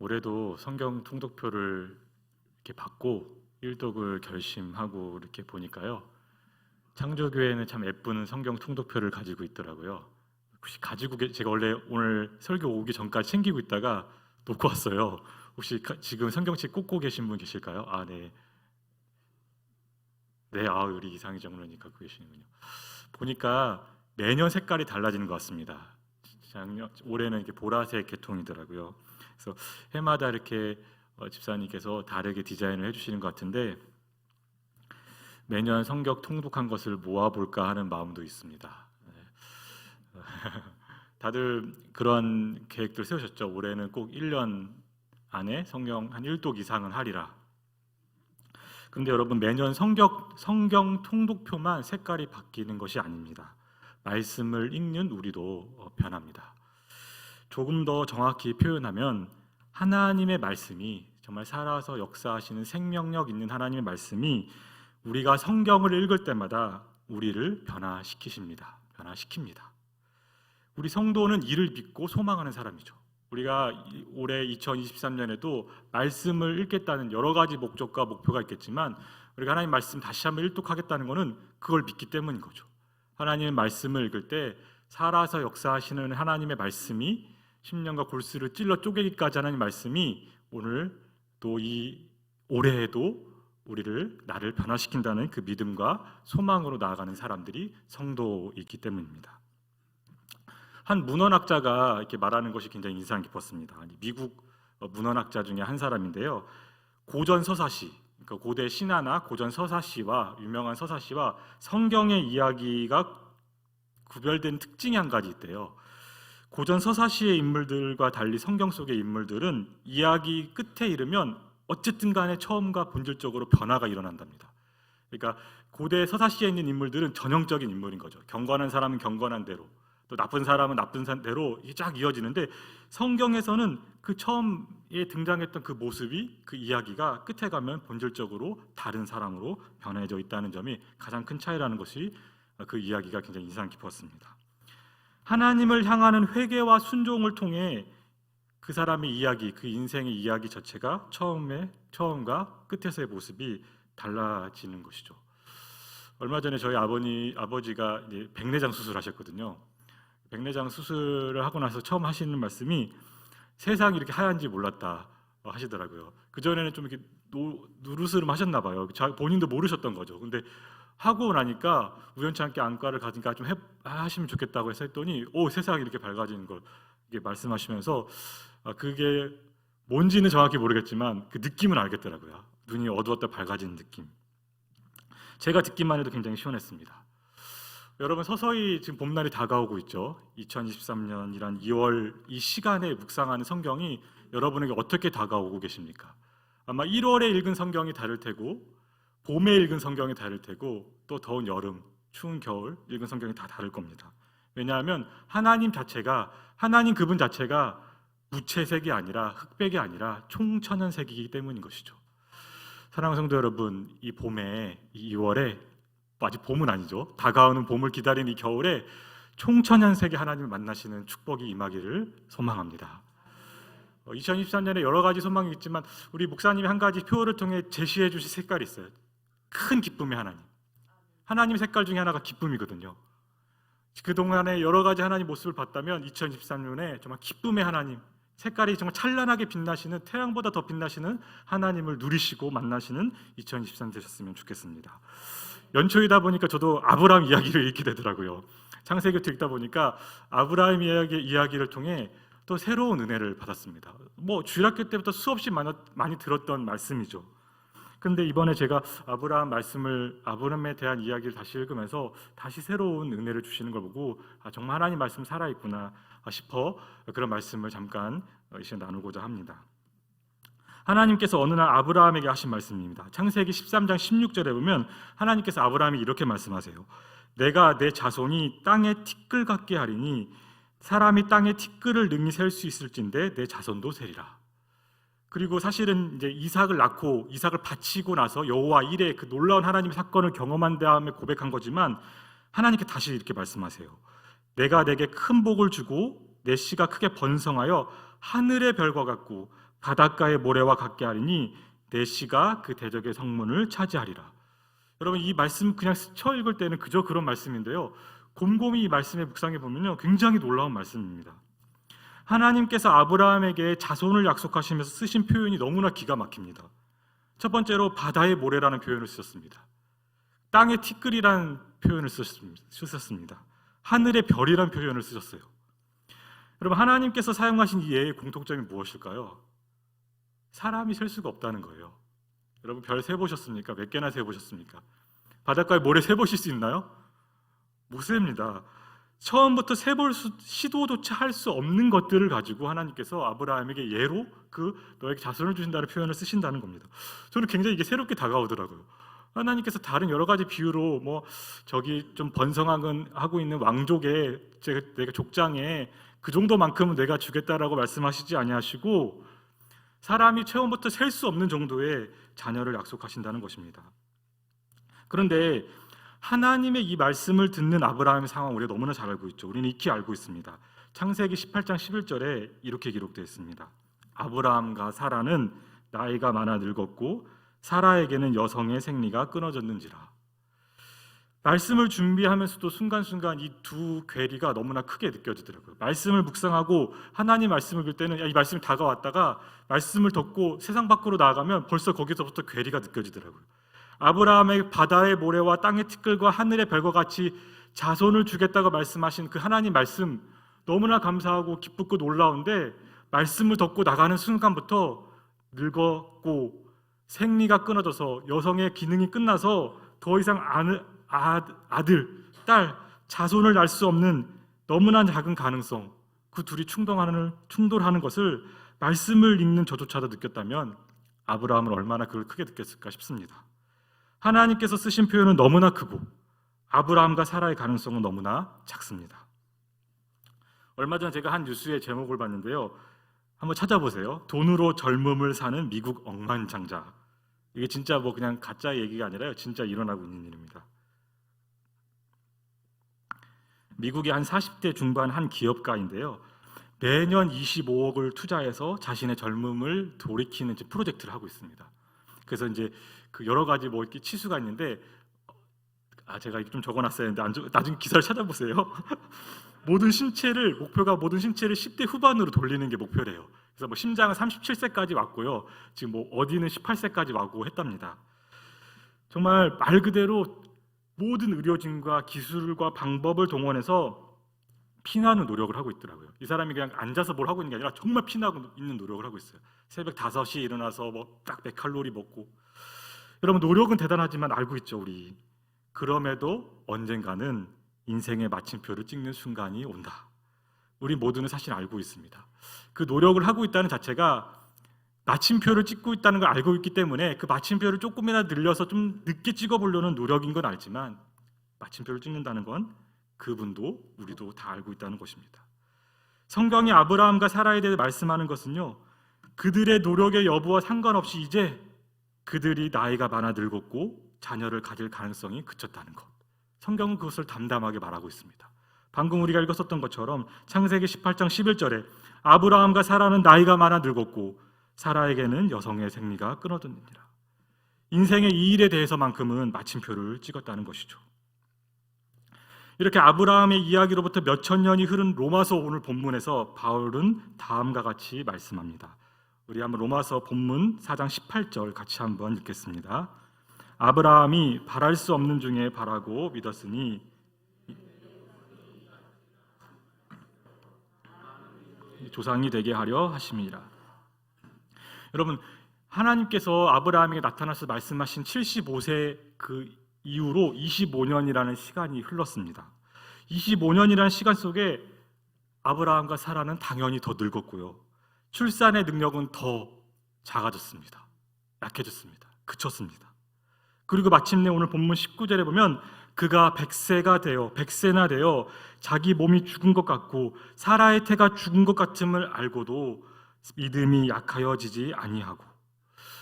올해도 성경 통독표를 이렇게 받고 일독을 결심하고 이렇게 보니까요, 창조교회는 참 예쁜 성경 통독표를 가지고 있더라고요. 혹시 제가 원래 오늘 설교 오기 전까지 챙기고 있다가 놓고 왔어요. 혹시 지금 성경책 꽂고 계신 분 계실까요? 아, 네. 네, 우리 이상희 장로님 갖고 계시는군요. 보니까 매년 색깔이 달라지는 것 같습니다. 올해는 이렇게 보라색 계통이더라고요. 그래서 해마다 이렇게 집사님께서 다르게 디자인을 해주시는 것 같은데, 매년 성경 통독한 것을 모아볼까 하는 마음도 있습니다. 네. 다들 그런 계획들 세우셨죠? 올해는 꼭 1년 안에 성경 한 1독 이상은 하리라. 근데 여러분, 매년 성경 통독표만 색깔이 바뀌는 것이 아닙니다. 말씀을 읽는 우리도 변합니다. 조금 더 정확히 표현하면 하나님의 말씀이, 정말 살아서 역사하시는 생명력 있는 하나님의 말씀이 우리가 성경을 읽을 때마다 우리를 변화시킵니다. 우리 성도는 이를 믿고 소망하는 사람이죠. 우리가 올해 2023년에도 말씀을 읽겠다는 여러 가지 목적과 목표가 있겠지만, 우리가 하나님 말씀 다시 한번 일독하겠다는 것은 그걸 믿기 때문인 거죠. 하나님의 말씀을 읽을 때 살아서 역사하시는 하나님의 말씀이, 십년과 골수를 찔러 쪼개기까지 하나님 말씀이 오늘 또 이 올해에도 나를 변화시킨다는 그 믿음과 소망으로 나아가는 사람들이 성도이기 때문입니다. 한 문헌학자가 이렇게 말하는 것이 굉장히 인상 깊었습니다. 미국 문헌학자 중에 한 사람인데요, 고전 서사시, 그러니까 고대 신화나 고전 서사시와 유명한 서사시와 성경의 이야기가 구별된 특징이 한 가지 있대요. 고전 서사시의 인물들과 달리 성경 속의 인물들은 이야기 끝에 이르면 어쨌든 간에 처음과 본질적으로 변화가 일어난답니다. 그러니까 고대 서사시에 있는 인물들은 전형적인 인물인 거죠. 경건한 사람은 경건한 대로, 또 나쁜 사람은 나쁜 대로 쫙 이어지는데, 성경에서는 그 처음에 등장했던 그 모습이, 그 이야기가 끝에 가면 본질적으로 다른 사람으로 변해져 있다는 점이 가장 큰 차이라는 것이, 그 이야기가 굉장히 인상 깊었습니다. 하나님을 향하는 회개와 순종을 통해 그 사람의 이야기, 그 인생의 이야기 자체가 처음과 끝에서의 모습이 달라지는 것이죠. 얼마 전에 저희 아버지가 백내장 수술하셨거든요. 백내장 수술을 하고 나서 처음 하시는 말씀이 세상이 이렇게 하얀지 몰랐다 하시더라고요. 그전에는 좀 이렇게 누르스름 하셨나 봐요. 본인도 모르셨던 거죠. 근데 하고 나니까 우연찮게 안과를 가니까 좀 하시면 좋겠다고 해서 했더니 세상이 이렇게 밝아지는 걸 이렇게 말씀하시면서, 그게 뭔지는 정확히 모르겠지만 그 느낌은 알겠더라고요. 눈이 어두웠다 밝아지는 느낌. 제가 듣기만 해도 굉장히 시원했습니다. 여러분, 서서히 지금 봄날이 다가오고 있죠. 2023년이란 2월 이 시간에 묵상하는 성경이 여러분에게 어떻게 다가오고 계십니까? 아마 1월에 읽은 성경이 다를 테고, 봄에 읽은 성경이 다를 테고, 또 더운 여름, 추운 겨울 읽은 성경이 다 다를 겁니다. 왜냐하면 하나님 그분 자체가 무채색이 아니라 흑백이 아니라 총천연색이기 때문인 것이죠. 사랑하는 성도 여러분, 이 봄에, 이 2월에, 아직 봄은 아니죠, 다가오는 봄을 기다리는 이 겨울에 총천연색의 하나님을 만나시는 축복이 임하기를 소망합니다. 2023년에 여러 가지 소망이 있지만 우리 목사님이 한 가지 표를 통해 제시해 주신 색깔이 있어요. 큰 기쁨의 하나님 색깔 중에 하나가 기쁨이거든요. 그동안에 여러 가지 하나님 모습을 봤다면 2023년에 정말 기쁨의 하나님, 색깔이 정말 찬란하게 빛나시는, 태양보다 더 빛나시는 하나님을 누리시고 만나시는 2023년 되셨으면 좋겠습니다. 연초이다 보니까 저도 아브라함 이야기를 읽게 되더라고요. 창세기부터 읽다 보니까 아브라함 이야기를 통해 또 새로운 은혜를 받았습니다. 주일학교 때부터 수없이 많이 들었던 말씀이죠. 근데 이번에 제가 아브라함에 대한 이야기를 다시 읽으면서 다시 새로운 은혜를 주시는 걸 보고, 정말 하나님 말씀 살아있구나 싶어 그런 말씀을 잠깐 이 시간 나누고자 합니다. 하나님께서 어느 날 아브라함에게 하신 말씀입니다. 창세기 13장 16절에 보면 하나님께서 아브라함이 이렇게 말씀하세요. 내가 내 자손이 땅에 티끌 같게 하리니 사람이 땅에 티끌을 능히 셀 수 있을진데 내 자손도 세리라. 그리고 사실은 이제 이삭을 바치고 나서 여호와 일에 그 놀라운 하나님의 사건을 경험한 다음에 고백한 거지만, 하나님께 다시 이렇게 말씀하세요. 내가 내게 큰 복을 주고 내 씨가 크게 번성하여 하늘의 별과 같고 바닷가의 모래와 같게 하리니 내 씨가 그 대적의 성문을 차지하리라. 여러분, 이 말씀 그냥 스쳐 읽을 때는 그저 그런 말씀인데요, 곰곰이 이 말씀에 묵상해 보면요, 굉장히 놀라운 말씀입니다. 하나님께서 아브라함에게 자손을 약속하시면서 쓰신 표현이 너무나 기가 막힙니다. 첫 번째로 바다의 모래라는 표현을 쓰셨습니다. 땅의 티끌이라는 표현을 쓰셨습니다. 하늘의 별이라는 표현을 쓰셨어요. 여러분, 하나님께서 사용하신 이 예의 공통점이 무엇일까요? 사람이 셀 수가 없다는 거예요. 여러분, 별 세보셨습니까? 몇 개나 세보셨습니까? 바닷가에 모래 세보실 수 있나요? 못 셉니다. 처음부터 세볼 시도조차 할 수 없는 것들을 가지고 하나님께서 아브라함에게 예로 너에게 자손을 주신다는 표현을 쓰신다는 겁니다. 저는 굉장히 이게 새롭게 다가오더라고요. 하나님께서 다른 여러 가지 비유로 저기 좀 번성하고 있는 왕족의 내가 족장에 그 정도만큼은 내가 주겠다라고 말씀하시지 아니하시고 사람이 처음부터 셀 수 없는 정도의 자녀를 약속하신다는 것입니다. 그런데 하나님의 이 말씀을 듣는 아브라함의 상황 우리가 너무나 잘 알고 있죠. 우리는 익히 알고 있습니다. 창세기 18장 11절에 이렇게 기록되어 있습니다. 아브라함과 사라는 나이가 많아 늙었고 사라에게는 여성의 생리가 끊어졌는지라. 말씀을 준비하면서도 순간순간 이 두 괴리가 너무나 크게 느껴지더라고요. 말씀을 묵상하고 하나님 말씀을 볼 때는 이 말씀이 다가왔다가 말씀을 듣고 세상 밖으로 나아가면 벌써 거기서부터 괴리가 느껴지더라고요. 아브라함의 바다의 모래와 땅의 티끌과 하늘의 별과 같이 자손을 주겠다고 말씀하신 그 하나님 말씀 너무나 감사하고 기쁘고 놀라운데, 말씀을 듣고 나가는 순간부터 늙었고 생리가 끊어져서 여성의 기능이 끝나서 더 이상 아들, 딸, 자손을 낳을 수 없는 너무나 작은 가능성, 그 둘이 충돌하는 것을 말씀을 읽는 저조차도 느꼈다면 아브라함은 얼마나 그걸 크게 느꼈을까 싶습니다. 하나님께서 쓰신 표현은 너무나 크고 아브라함과 사라의 가능성은 너무나 작습니다. 얼마 전 제가 한 뉴스의 제목을 봤는데요, 한번 찾아보세요. 돈으로 젊음을 사는 미국 억만장자. 이게 진짜 그냥 가짜 얘기가 아니라요, 진짜 일어나고 있는 일입니다. 미국의 한 40대 중반 한 기업가인데요, 매년 25억을 투자해서 자신의 젊음을 돌이키는 프로젝트를 하고 있습니다. 그래서 이제 그 여러 가지 이렇게 치수가 있는데, 제가 좀 적어놨어야 했는데 나중에 기사를 찾아보세요. 목표가 모든 신체를 10대 후반으로 돌리는 게 목표래요. 그래서 심장은 37세까지 왔고요, 지금 어디는 18세까지 왔고 했답니다. 정말 말 그대로 모든 의료진과 기술과 방법을 동원해서 피나는 노력을 하고 있더라고요. 이 사람이 그냥 앉아서 뭘 하고 있는 게 아니라 정말 피나고 있는 노력을 하고 있어요. 새벽 5시에 일어나서 딱 100칼로리 먹고. 여러분, 노력은 대단하지만 알고 있죠, 우리. 그럼에도 언젠가는 인생의 마침표를 찍는 순간이 온다. 우리 모두는 사실 알고 있습니다. 그 노력을 하고 있다는 자체가 마침표를 찍고 있다는 걸 알고 있기 때문에 그 마침표를 조금이나 늘려서 좀 늦게 찍어보려는 노력인 건 알지만, 마침표를 찍는다는 건 그분도 우리도 다 알고 있다는 것입니다. 성경이 아브라함과 사라에 대해 말씀하는 것은요, 그들의 노력의 여부와 상관없이 이제 그들이 나이가 많아 늙었고 자녀를 가질 가능성이 그쳤다는 것. 성경은 그것을 담담하게 말하고 있습니다. 방금 우리가 읽었었던 것처럼 창세기 18장 11절에 아브라함과 사라는 나이가 많아 늙었고 사라에게는 여성의 생리가 끊어졌느니라. 인생의 이 일에 대해서만큼은 마침표를 찍었다는 것이죠. 이렇게 아브라함의 이야기로부터 몇천 년이 흐른 로마서 오늘 본문에서 바울은 다음과 같이 말씀합니다. 우리 한번 로마서 본문 4장 18절 같이 한번 읽겠습니다. 아브라함이 바랄 수 없는 중에 바라고 믿었으니 조상이 되게 하려 하심이라. 여러분, 하나님께서 아브라함에게 나타나서 말씀하신 75세 그 이후로 25년이라는 시간이 흘렀습니다. 25년이라는 시간 속에 아브라함과 사라는 당연히 더 늙었고요, 출산의 능력은 더 작아졌습니다. 약해졌습니다. 그쳤습니다. 그리고 마침내 오늘 본문 19절에 보면 그가 100세나 되어 자기 몸이 죽은 것 같고 사라의 태가 죽은 것 같음을 알고도 믿음이 약하여지지 아니하고.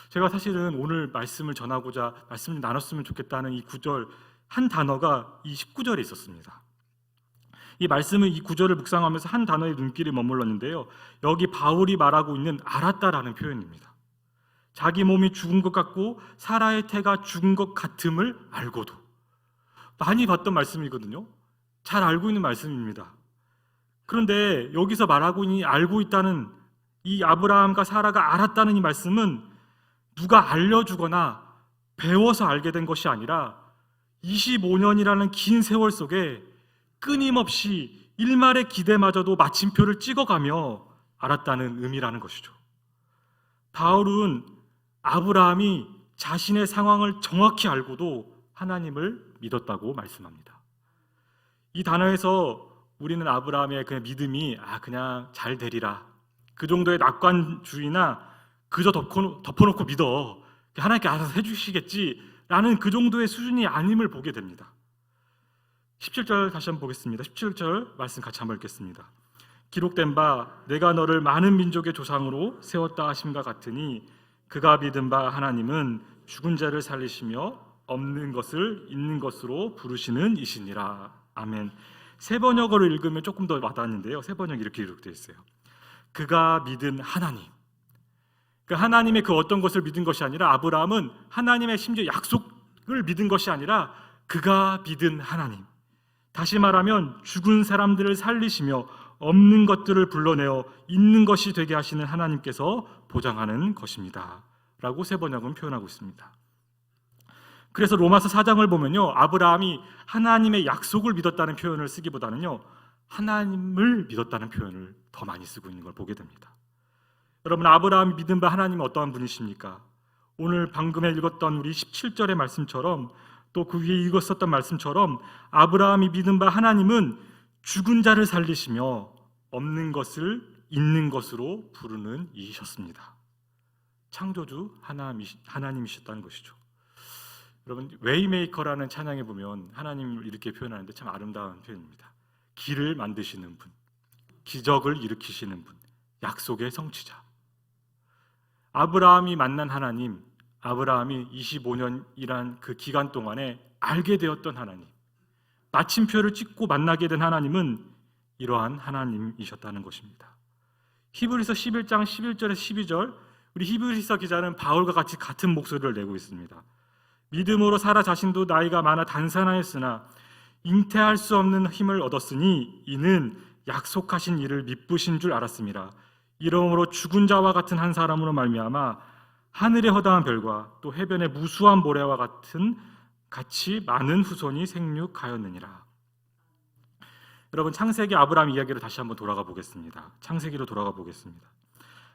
제가 사실은 오늘 말씀을 전하고자 말씀을 나눴으면 좋겠다는 이 구절 한 단어가 이 19절에 있었습니다. 이 말씀은 이 구절을 묵상하면서 한 단어에 눈길이 머물렀는데요. 여기 바울이 말하고 있는 알았다라는 표현입니다. 자기 몸이 죽은 것 같고 사라의 태가 죽은 것 같음을 알고도, 많이 봤던 말씀이거든요. 잘 알고 있는 말씀입니다. 그런데 여기서 말하고 있는 알고 있다는 이 아브라함과 사라가 알았다는 이 말씀은 누가 알려주거나 배워서 알게 된 것이 아니라 25년이라는 긴 세월 속에 끊임없이 일말의 기대마저도 마침표를 찍어가며 알았다는 의미라는 것이죠. 바울은 아브라함이 자신의 상황을 정확히 알고도 하나님을 믿었다고 말씀합니다. 이 단어에서 우리는 아브라함의 그 믿음이 그냥 잘 되리라, 그 정도의 낙관주의나 그저 덮어놓고 믿어, 하나님께 알아서 해주시겠지라는 그 정도의 수준이 아님을 보게 됩니다. 17절 다시 한번 보겠습니다. 17절 말씀 같이 한번 읽겠습니다. 기록된 바 내가 너를 많은 민족의 조상으로 세웠다 하심과 같으니 그가 믿은 바 하나님은 죽은 자를 살리시며 없는 것을 있는 것으로 부르시는 이시니라. 아멘. 세 번역어를 읽으면 조금 더 와닿는데요. 세 번역 이렇게 기록되어 있어요. 그가 믿은 하나님. 그 하나님의 그 어떤 것을 믿은 것이 아니라, 아브라함은 하나님의 심지어 약속을 믿은 것이 아니라 그가 믿은 하나님. 다시 말하면 죽은 사람들을 살리시며 없는 것들을 불러내어 있는 것이 되게 하시는 하나님께서 보장하는 것입니다 라고 세 번역은 표현하고 있습니다. 그래서 로마서 4장을 보면요, 아브라함이 하나님의 약속을 믿었다는 표현을 쓰기보다는요, 하나님을 믿었다는 표현을 더 많이 쓰고 있는 걸 보게 됩니다. 여러분, 아브라함이 믿은 바 하나님은 어떠한 분이십니까? 오늘 방금 읽었던 우리 17절의 말씀처럼, 또 그 위에 읽었었던 말씀처럼 아브라함이 믿은 바 하나님은 죽은 자를 살리시며 없는 것을 있는 것으로 부르는 이셨습니다. 창조주 하나님이셨다는 것이죠. 여러분, 웨이메이커라는 찬양에 보면 하나님을 이렇게 표현하는데 참 아름다운 표현입니다. 길을 만드시는 분, 기적을 일으키시는 분, 약속의 성취자. 아브라함이 만난 하나님, 아브라함이 25년이란 그 기간 동안에 알게 되었던 하나님, 마침표를 찍고 만나게 된 하나님은 이러한 하나님이셨다는 것입니다. 히브리서 11장 11절에서 12절, 우리 히브리서 기자는 바울과 같이 같은 목소리를 내고 있습니다. 믿음으로 사라 자신도 나이가 많아 단산하였으나 잉태할 수 없는 힘을 얻었으니 이는 약속하신 이를 미쁘신 줄 알았습니다. 이러므로 죽은 자와 같은 한 사람으로 말미암아 하늘의 허다한 별과 또 해변의 무수한 모래와 같이 많은 후손이 생육하였느니라. 여러분, 창세기 아브라함 이야기로 다시 한번 돌아가 보겠습니다. 창세기로 돌아가 보겠습니다.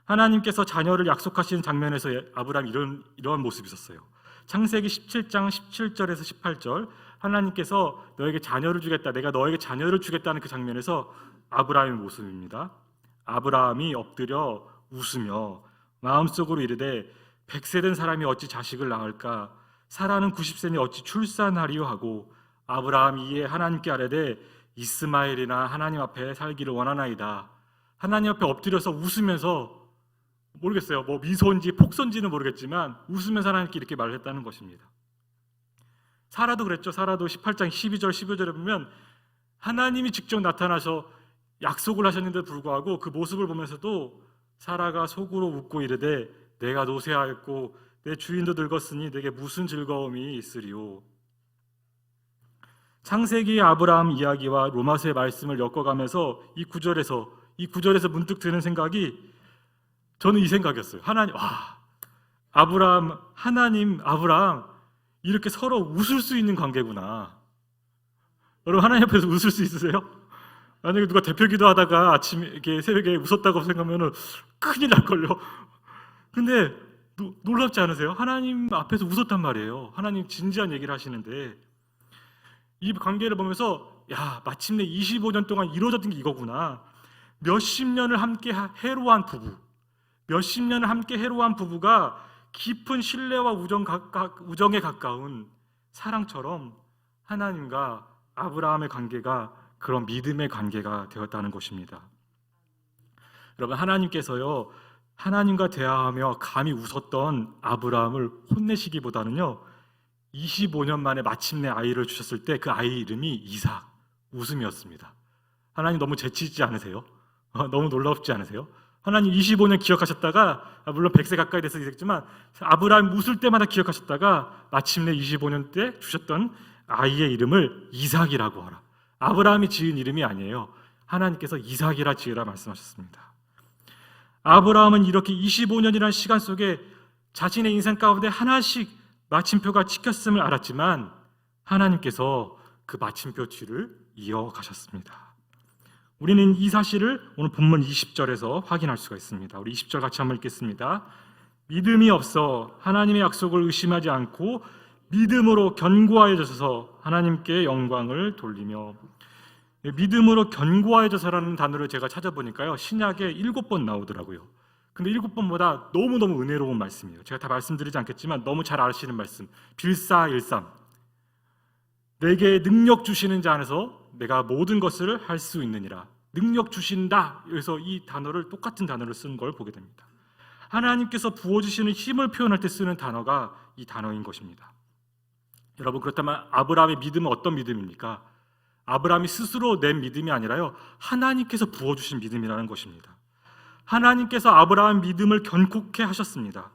하나님께서 자녀를 약속하시는 장면에서 아브라함이 이런 모습이 있었어요. 창세기 17장 17절에서 18절, 하나님께서 너에게 자녀를 주겠다, 내가 너에게 자녀를 주겠다는 그 장면에서 아브라함의 모습입니다. 아브라함이 엎드려 웃으며 마음속으로 이르되 100세 된 사람이 어찌 자식을 낳을까? 사라는 90세니 어찌 출산하리요 하고, 아브라함이 이에 하나님께 아뢰되 이스마엘이나 하나님 앞에 살기를 원하나이다. 하나님 앞에 엎드려서 웃으면서, 모르겠어요, 뭐 미소인지 폭소인지는 모르겠지만 웃으면서 하나님께 이렇게 말을 했다는 것입니다. 사라도 그랬죠. 사라도 18장 12절 15절에 보면 하나님이 직접 나타나서 약속을 하셨는데 불구하고 그 모습을 보면서도 사라가 속으로 웃고 이르되 내가 노쇠하였고 내 주인도 늙었으니 내게 무슨 즐거움이 있으리요. 창세기 아브라함 이야기와 로마서의 말씀을 엮어가면서 이 구절에서 문득 드는 생각이, 저는 이 생각이었어요. 아브라함, 하나님, 아브라함 이렇게 서로 웃을 수 있는 관계구나. 여러분, 하나님 앞에서 웃을 수 있으세요? 만약에 누가 대표기도 하다가 아침에 이렇게 새벽에 웃었다고 생각하면 큰일 날걸요. 근데 놀랍지 않으세요? 하나님 앞에서 웃었단 말이에요. 하나님 진지한 얘기를 하시는데 이 관계를 보면서 마침내 25년 동안 이루어졌던 게 이거구나. 몇십 년을 함께 해로한 부부가 깊은 신뢰와 우정에 가까운 사랑처럼 하나님과 아브라함의 관계가 그런 믿음의 관계가 되었다는 것입니다. 여러분, 하나님께서요, 하나님과 대화하며 감히 웃었던 아브라함을 혼내시기보다는요, 25년 만에 마침내 아이를 주셨을 때 그 아이 이름이 이삭, 웃음이었습니다. 하나님 너무 재치있지 않으세요? 너무 놀랍지 않으세요? 하나님 25년 기억하셨다가, 물론 100세 가까이 돼서 있겠지만 아브라함 웃을 때마다 기억하셨다가 마침내 25년 때 주셨던 아이의 이름을 이삭이라고 하라. 아브라함이 지은 이름이 아니에요. 하나님께서 이삭이라 지으라 말씀하셨습니다. 아브라함은 이렇게 25년이라는 시간 속에 자신의 인생 가운데 하나씩 마침표가 찍혔음을 알았지만 하나님께서 그 마침표 뒤를 이어가셨습니다. 우리는 이 사실을 오늘 본문 20절에서 확인할 수가 있습니다. 우리 20절 같이 한번 읽겠습니다. 믿음이 없어 하나님의 약속을 의심하지 않고 믿음으로 견고하여져서 하나님께 영광을 돌리며. 믿음으로 견고하여져서라는 단어를 제가 찾아보니까요, 신약에 7번 나오더라고요. 근데 7번보다 너무너무 은혜로운 말씀이에요. 제가 다 말씀드리지 않겠지만 너무 잘 아시는 말씀, 빌사일삼. 내게 능력 주시는 자 안에서 내가 모든 것을 할 수 있느니라. 능력 주신다. 그래서 이 단어를, 똑같은 단어를 쓴 걸 보게 됩니다. 하나님께서 부어주시는 힘을 표현할 때 쓰는 단어가 이 단어인 것입니다. 여러분, 그렇다면 아브라함의 믿음은 어떤 믿음입니까? 아브라함이 스스로 낸 믿음이 아니라요, 하나님께서 부어주신 믿음이라는 것입니다. 하나님께서 아브라함 믿음을 견고케 하셨습니다.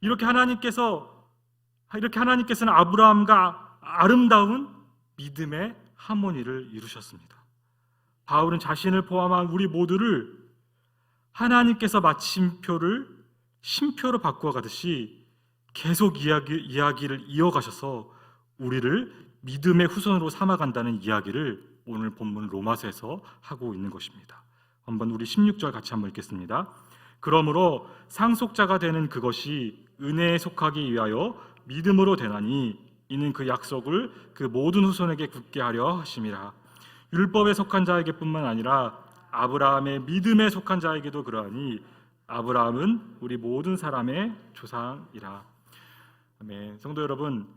이렇게 하나님께서는 아브라함과 아름다운 믿음의 하모니를 이루셨습니다. 바울은 자신을 포함한 우리 모두를 하나님께서 마침표를 쉼표로 바꾸어 가듯이 계속 이야기를 이어가셔서 우리를 믿음의 후손으로 삼아간다는 이야기를 오늘 본문 로마서에서 하고 있는 것입니다. 한번 우리 16절 같이 한번 읽겠습니다. 그러므로 상속자가 되는 그것이 은혜에 속하기 위하여 믿음으로 되나니 이는 그 약속을 그 모든 후손에게 굳게 하려 하심이라. 율법에 속한 자에게뿐만 아니라 아브라함의 믿음에 속한 자에게도 그러하니 아브라함은 우리 모든 사람의 조상이라. 아멘. 성도 여러분,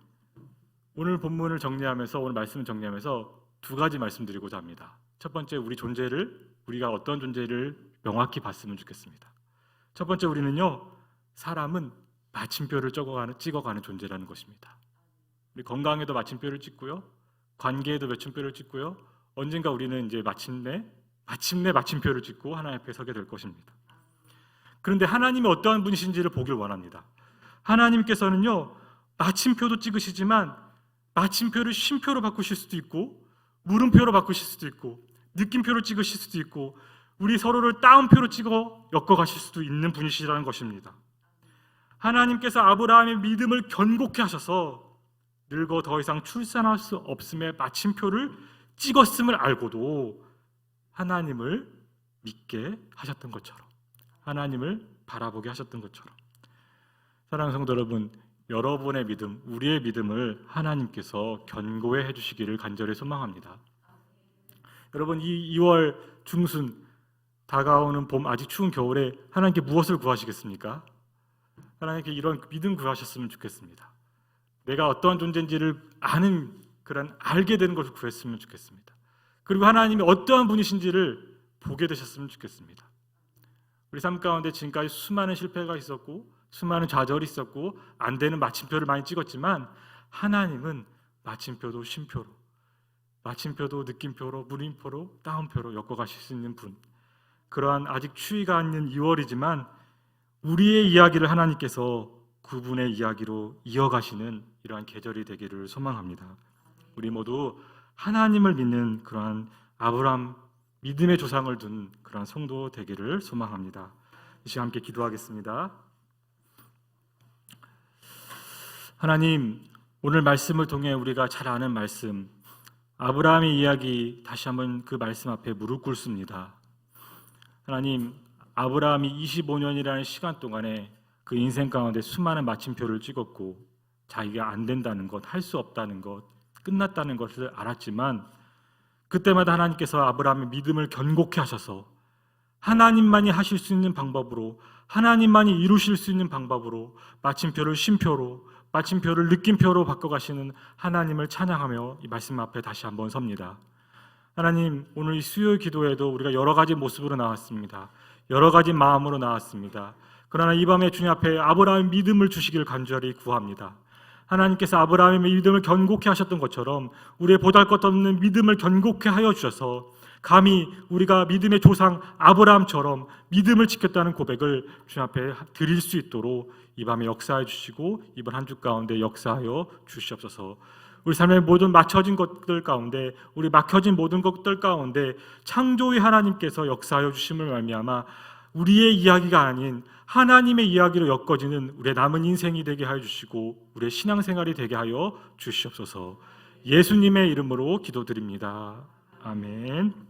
오늘 본문을 정리하면서, 오늘 말씀을 정리하면서 두 가지 말씀드리고자 합니다. 첫 번째, 우리가 어떤 존재를 명확히 봤으면 좋겠습니다. 첫 번째, 우리는요, 사람은 마침표를 찍어가는 존재라는 것입니다. 우리 건강에도 마침표를 찍고요, 관계에도 마침표를 찍고요, 언젠가 우리는 이제 마침내 마침표를 찍고 하나님 앞에 서게 될 것입니다. 그런데 하나님이 어떠한 분이신지를 보길 원합니다. 하나님께서는요, 마침표도 찍으시지만 마침표를 쉼표로 바꾸실 수도 있고, 물음표로 바꾸실 수도 있고, 느낌표로 찍으실 수도 있고, 우리 서로를 따옴표로 찍어 엮어가실 수도 있는 분이시라는 것입니다. 하나님께서 아브라함의 믿음을 견고케 하셔서 늙어 더 이상 출산할 수 없음의 마침표를 찍었음을 알고도 하나님을 믿게 하셨던 것처럼, 하나님을 바라보게 하셨던 것처럼, 사랑하는 성도 여러분, 여러분의 믿음, 우리의 믿음을 하나님께서 견고해 해주시기를 간절히 소망합니다. 여러분, 이 2월 중순 다가오는 봄, 아직 추운 겨울에 하나님께 무엇을 구하시겠습니까? 하나님께 이런 믿음 구하셨으면 좋겠습니다. 내가 어떠한 존재인지를 알게 되는 것을 구했으면 좋겠습니다. 그리고 하나님이 어떠한 분이신지를 보게 되셨으면 좋겠습니다. 우리 삶 가운데 지금까지 수많은 실패가 있었고, 수많은 좌절이 있었고, 안 되는 마침표를 많이 찍었지만 하나님은 마침표도 쉼표로, 마침표도 느낌표로, 물음표로, 따옴표로 엮어가실 수 있는 분. 그러한 아직 추위가 않는 2월이지만 우리의 이야기를 하나님께서 그분의 이야기로 이어가시는 이러한 계절이 되기를 소망합니다. 우리 모두 하나님을 믿는 그러한 아브라함 믿음의 조상을 둔 그러한 성도 되기를 소망합니다. 이 시간 함께 기도하겠습니다. 하나님, 오늘 말씀을 통해 우리가 잘 아는 말씀, 아브라함의 이야기, 다시 한번 그 말씀 앞에 무릎 꿇습니다. 하나님, 아브라함이 25년이라는 시간 동안에 그 인생 가운데 수많은 마침표를 찍었고, 자기가 안 된다는 것, 할 수 없다는 것, 끝났다는 것을 알았지만 그때마다 하나님께서 아브라함의 믿음을 견고케 하셔서 하나님만이 하실 수 있는 방법으로, 하나님만이 이루실 수 있는 방법으로 마침표를 쉼표로, 마침표를 느낌표로 바꿔가시는 하나님을 찬양하며 이 말씀 앞에 다시 한번 섭니다. 하나님, 오늘 이 수요 기도에도 우리가 여러 가지 모습으로 나왔습니다. 여러 가지 마음으로 나왔습니다. 그러나 이 밤에 주님 앞에 아브라함의 믿음을 주시길 간절히 구합니다. 하나님께서 아브라함의 믿음을 견고케 하셨던 것처럼 우리의 보잘것없는 믿음을 견고케 하여 주셔서 감히 우리가 믿음의 조상 아브라함처럼 믿음을 지켰다는 고백을 주님 앞에 드릴 수 있도록 이 밤에 역사해 주시고 이번 한 주 가운데 역사하여 주시옵소서. 우리 삶의 모든 막혀진 것들 가운데, 우리 막혀진 모든 것들 가운데 창조의 하나님께서 역사하여 주심을 말미암아 우리의 이야기가 아닌 하나님의 이야기로 엮어지는 우리의 남은 인생이 되게 하여 주시고 우리의 신앙생활이 되게 하여 주시옵소서. 예수님의 이름으로 기도드립니다. 아멘.